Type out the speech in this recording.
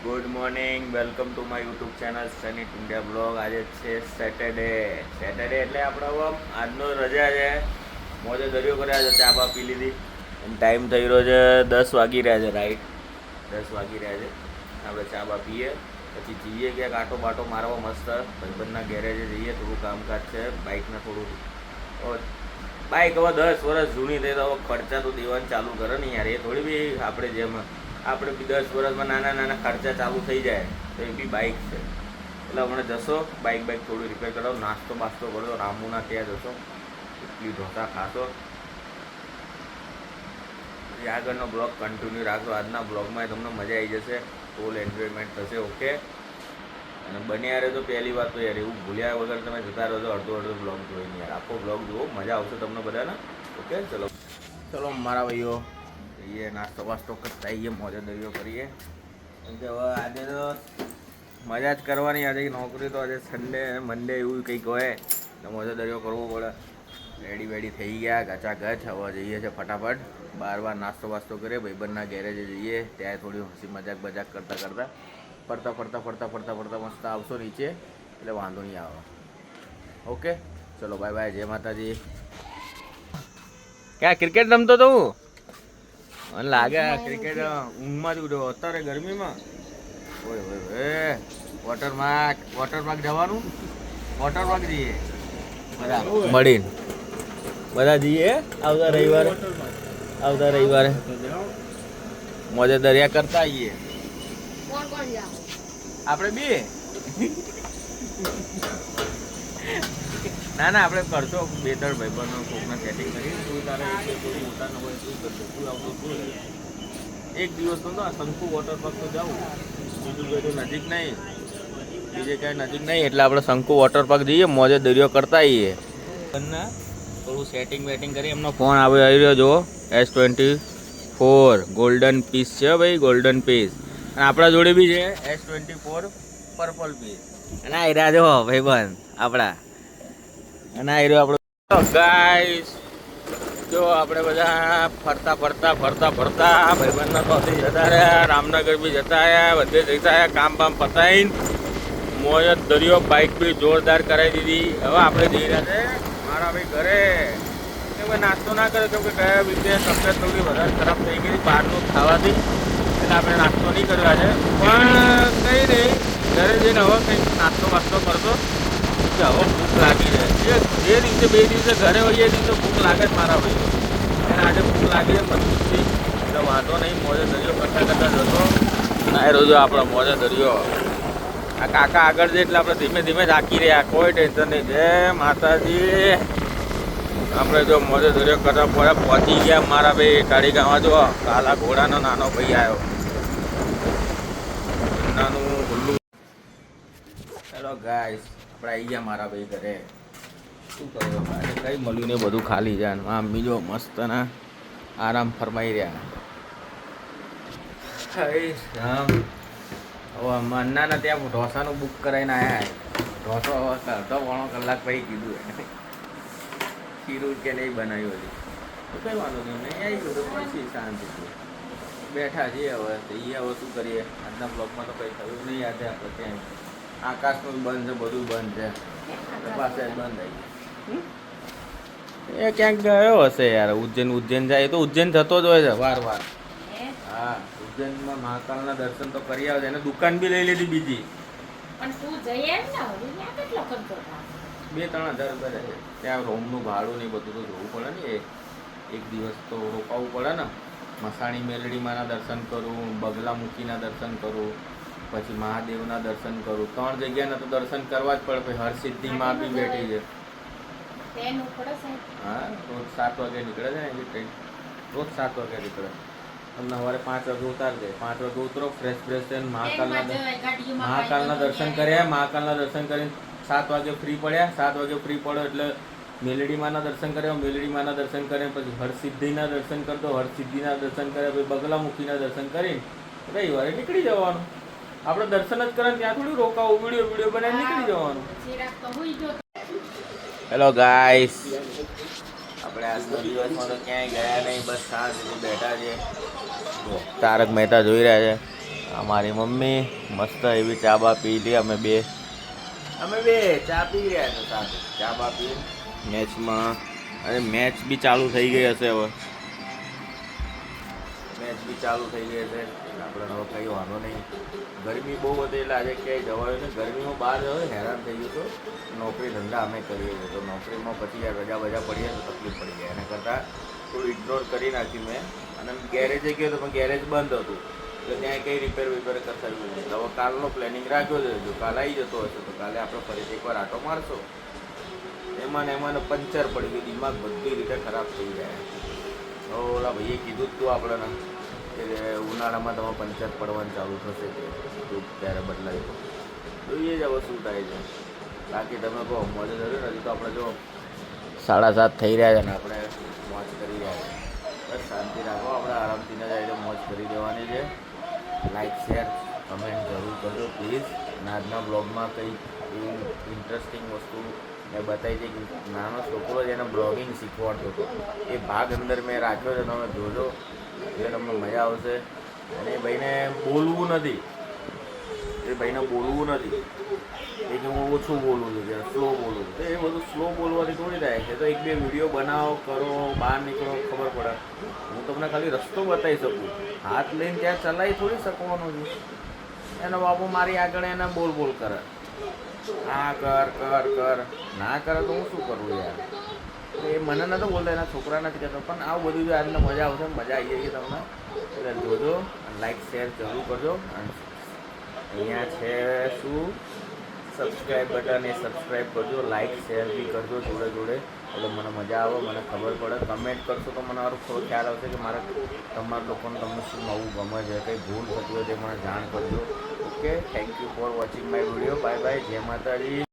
Good morning, welcome to my YouTube channel Sunny India blog. આજે છે Saturday એટલે આપણે હવે આજનો રજા છે. મોજે દરિયો કર્યા છે, ચા બા પી લીધી. ટાઈમ થઈ રહ્યો છે 10 વાગી રહ્યા છે, રાઈટ 10 વાગી રહ્યા છે. આપણે ચા બા પીએ પછી જઈએ ક્યાંક આટો બાટો મારવા મસ્ત ભાઈબંધના ગેરેજે જઈએ. થોડું કામકાજ છે બાઇકને થોડું. બાઇક હવે 10 વર્ષ જૂની થઈ તો હવે ખર્ચા તો દેવાનું ચાલુ કરે ને યાર. એ થોડી બી આપણે જેમ આપણે બી 10 વર્ષમાં નાના નાના ખર્ચા ચાલુ થઈ જાય તો એ બી બાઇક છે. એટલે હમણાં જશો બાઇક થોડું રિપેર કરાવો, નાસ્તો બાસ્તો કરો, રામુના ત્યાં જશો, એટલી ઢોસા ખાશો. પછી આગળનો બ્લોગ કન્ટિન્યુ રાખજો. આજના બ્લોગમાં તમને મજા આવી જશે, ફૂલ એન્જોયમેન્ટ થશે. ઓકે, અને બન્યા રહે તો પહેલી વાત તો યાર એવું ભૂલ્યા વગર તમે જતા રહો, અડધો બ્લોગ જોઈને યાર આખો બ્લોગ જુઓ, મજા આવશે તમને બધાને. ઓકે, ચલો મારા ભાઈઓ જઈએ, નાસ્તો વાસ્તો કરતા આવીએ, મોજે દરિયો કરીએ. કેમ કે હવે આજે તો મજા જ કરવાની. આજે નોકરી તો આજે સન્ડે મંડે એવું કંઈક હોય તો મોજે દરિયો કરવો પડે. રેડી વેડી થઈ ગયા ગચાગચ. હવે જઈએ છે ફટાફટ બાર નાસ્તો વાસ્તો કરીએ, ભાઈબંધના ગેરેજે જઈએ. ત્યાં થોડી હસી મજાક કરતાં ફરતા મસ્ત આવશો નીચે એટલે વાંધો નહીં આવે. ઓકે, ચલો બાય બાય, જય માતાજી. ક્યાં ક્રિકેટ રમતો તો હું? મને લાગે ક્રિકેટ ઊંઘમાં જ ઉઠ્યો અત્યારે ગરમીમાં. ઓય વોટર પાર્ક જવાનું. વોટર પાર્ક જઈએ બધા મળીને, બધા જઈએ આવતા રવિવારે મોજે દરિયા કરતા આવીએ. આપણે બે ના આપણે કરશો 2-3 ભાઈબંધો કોકને સેટિંગ કરી. તું તારે મોટા ન હોય શું કરશો? તું આવતો શું એક દિવસ તો શંકુ વોટર પાર્ક તો જાઉં, બીજું કંઈ તો નજીક નહીં, બીજે કાંઈ નજીક નહીં. એટલે આપણે શંકુ વોટર પાર્ક જઈએ, મોજે દરિયો કરતા આવીએ. થોડું સેટિંગ વેટિંગ કરી. એમનો ફોન આવી રહ્યો જો S24 ગોલ્ડન પીસ છે ભાઈ, ગોલ્ડન પીસ. અને આપણા જોડે બી છે S24 પર્પલ પીસ. અને આ રહ્યા જો ભાઈબંધ આપણા. અને આ રહ્યો આપણો ગાઈસ. જો આપણે બધા ફરતા ભાઈબંધના પાસે જતા રહ્યા, રામનગર બી જતા રહ્યા, બધે જતા રહ્યા. કામ બામ પતાવીને મોજ દરિયો, બાઇક બી જોરદાર કરાવી દીધી. હવે આપણે જઈ રહ્યા છે મારા ભાઈ ઘરે. કેમ કે નાસ્તો ના કર્યો, કેમ કે ગયા વીકે તબિયત થોડી વધારે ખરાબ થઈ ગઈ બહારનું ખાવાથી, એટલે આપણે નાસ્તો નહીં કર્યો આજે. પણ કંઈ નહીં, ઘરે જઈને હવે કંઈક નાસ્તો વાસ્તો કરતો કે હવે ભૂખ લાગી જાય. જે દિવસે 2 દિવસે ઘરે હોઈએ એ દિવસે ભૂખ લાગે જ મારા ભાઈ. એને આજે ભૂખ લાગી છે મજબૂતથી, એટલે વાંધો નહીં. મોજે દરિયો કરતા જતો ના રોજો આપણો મોજે દરિયો. આ કાકા આગળ છે એટલે આપણે ધીમે થાકી રહ્યા, કોઈ ટેન્શન નહીં. જય માતાજી. આપણે જો મોજે દરિયો કરતા પહોંચી ગયા મારા ભાઈ ટાળી ગાવા. જો કાલા ઘોડાનો નાનો ભાઈ આવ્યો, નાનું ગુલ્લું. હેલો ગાઈસ, આપણે આવી ગયા મારા ભાઈ ઘરે. શું કહ્યું ભાઈ, કંઈ મળ્યું ને બધું ખાલી જાય. મમ્મી જો મસ્ત ના આરામ ફરમાઈ રહ્યા. હવે મન્નાને ત્યાં ઢોસાનું બુક કરાવીને આવ્યા. ઢોસો અડધો પોણો કલાક પછી કીધું ખીરું કે નહીં બનાવ્યું હજી તો કંઈ વાંધો નહીં. નહીં આવી ગયું તો પછી શાંતિથી બેઠા છીએ. હવે હવે શું કરીએ, આજના બ્લોગમાં તો કંઈ થયું નહીં. આજે આપણે ત્યાં આકાશનું બંધ છે, બધું બંધ છે, પાસે બંધ આવી ગયું. એ ક્યાંક ગયો હશે યાર. ઉજ્જૈન જાય તો ઉજ્જૈન થતો જ હોય છે વાર. હા, ઉજ્જૈનમાં મહાકાલના દર્શન તો કરી આવે છે. એને દુકાન બી લઈ લીધી બીજી. પણ તું જઈ આવ ને, 2-3 હજાર રૂપિયા છે. ત્યાં રૂમનું ભાડું ને બધું તો જોવું પડે ને. એક દિવસ તો રોકાવું પડે ને. મસાણી મેલડીમાંના દર્શન કરું, બગલામુખીના દર્શન કરું, પછી મહાદેવના દર્શન કરું. 3 જગ્યાના તો દર્શન કરવા જ પડે. પછી હરસિદ્ધિમાં બી બેઠી છે. હા, રોજ 7 વાગે નીકળે છે ને એની ટ્રેન. રોજ 7 વાગે નીકળે. તમને સવારે 5 વાગે ઉતારી દે. 5 વાગે ઉતરો, ફ્રેશ થઈને મહાકાલના દર્શન કર્યા. મહાકાલના દર્શન કરીને 7 વાગે ફ્રી પડ્યા. 7 વાગે ફ્રી પડો એટલે મેલડીમાંના દર્શન કર્યા. મેલડીમાંના દર્શન કરીને પછી હરસિદ્ધિના દર્શન કરતો. હરસિદ્ધિના દર્શન કર્યા પછી બગલામુખીના દર્શન કરીને રવિવારે નીકળી જવાનું. આપણે દર્શન જ કરે ત્યાં થોડું રોકાવું, વિડીયો બનાવીને નીકળી જવાનું. હેલો ગાઈસ, આપણે આજનો દિવસમાં તો ક્યાંય ગયા નહીં, બસ શાંતિથી બેઠા છે. તારક મહેતા જોઈ રહ્યા છે. અમારી મમ્મી મસ્ત એવી ચા બા પી લી. અમે બે ચા પી રહ્યા હતા સાથે. ચા બા પી મેચમાં. અરે મેચ બી ચાલુ થઈ ગઈ હશે હવે. મેચ બી ચાલુ થઈ ગઈ હશે. આપણે હવે કંઈ વાંધો નહીં. ગરમી બહુ હતી એટલે આજે ક્યાંય જવાયું ને. ગરમીમાં બહાર જવાય હેરાન થઈ ગયું. તો નોકરી ધંધા અમે કરીએ છીએ તો નોકરીમાં પછી યાર રજા બજા પડીએ તો તકલીફ પડી જાય. એના કરતાં થોડું ઇગ્નોર કરી નાખ્યું મેં. અને ગેરેજે ગયો તો પણ ગેરેજ બંધ હતું એટલે ત્યાં કંઈ રિપેર વિપેર કરતા નથી. હવે કાલનો પ્લેનિંગ રાખ્યો છે. જો કાલે આવી જતો હશે તો કાલે આપણે ફરીથી એકવાર આટો મારશો. એમાં ને એમાં પંચર પડી ગયું. દિમાગ બધી રીતે ખરાબ થઈ જાય. ઓલા ભાઈએ કીધું જ તું આપણને કે ઉનાળામાં તમે પંચર પડવાનું ચાલુ થશે કે તું ત્યારે બદલાય તો જોઈએ જ હવે શું થાય છે. બાકી તમે કહો મોજે જરૂર નથી તો આપણે જો 7:30 થઈ રહ્યા છે ને આપણે મોજ કરી રહ્યા છે. બસ શાંતિ રાખો. આપણે આરામથી ના જાય તો મોજ કરી દેવાની છે. લાઈક શેર કમેન્ટ જરૂર કરજો પ્લીઝ. અને આજના બ્લોગમાં કંઈ એવું ઇન્ટરેસ્ટિંગ વસ્તુ મેં બતાવી છે કે નાનો છોકરો જ એને બ્લોગિંગ શીખવાડતો હતો. એ ભાગ અંદર મેં રાખ્યો છે. તમે જોજો એ તમને મજા આવશે. અને એ ભાઈને બોલવું નથી. એ કે હું ઓછું બોલું છું કે સ્લો બોલું છું. તો એ બધું સ્લો બોલવાથી થોડી થાય છે. તો એક બે વિડીયો બનાવો કરો બહાર નીકળો ખબર પડે. હું તમને ખાલી રસ્તો બતાવી શકું. હાથ લઈને ત્યાં ચલાવી થોડી શકવાનું છું. એનો બાપુ મારી આગળ એને બોલ કરે. આ કર ના કરે તો હું શું કરું યાર. એ મને નતો બોલતા એના છોકરા નથી કહેતો. પણ આવું બધું જો આજને મજા આવશે. મજા આવી જાય તમને એટલે જોજો. લાઈક શેર જરૂર કરજો. અને અહીંયા છે શું સબસ્ક્રાઈબ બટન એ સબસ્ક્રાઈબ કરજો. લાઈક શેર બી કરજો જોડે એટલે મને મજા આવે. મને ખબર પડે. કમેન્ટ કરશો તો મને મારો થોડો ખ્યાલ આવશે કે મારે તમારા લોકોને તમને શું નવું ગમે છે. કંઈ ભૂલ થતી હોય તે મને જાણ કરજો. Okay thank you for watching my video. Bye bye. જય માતાજી.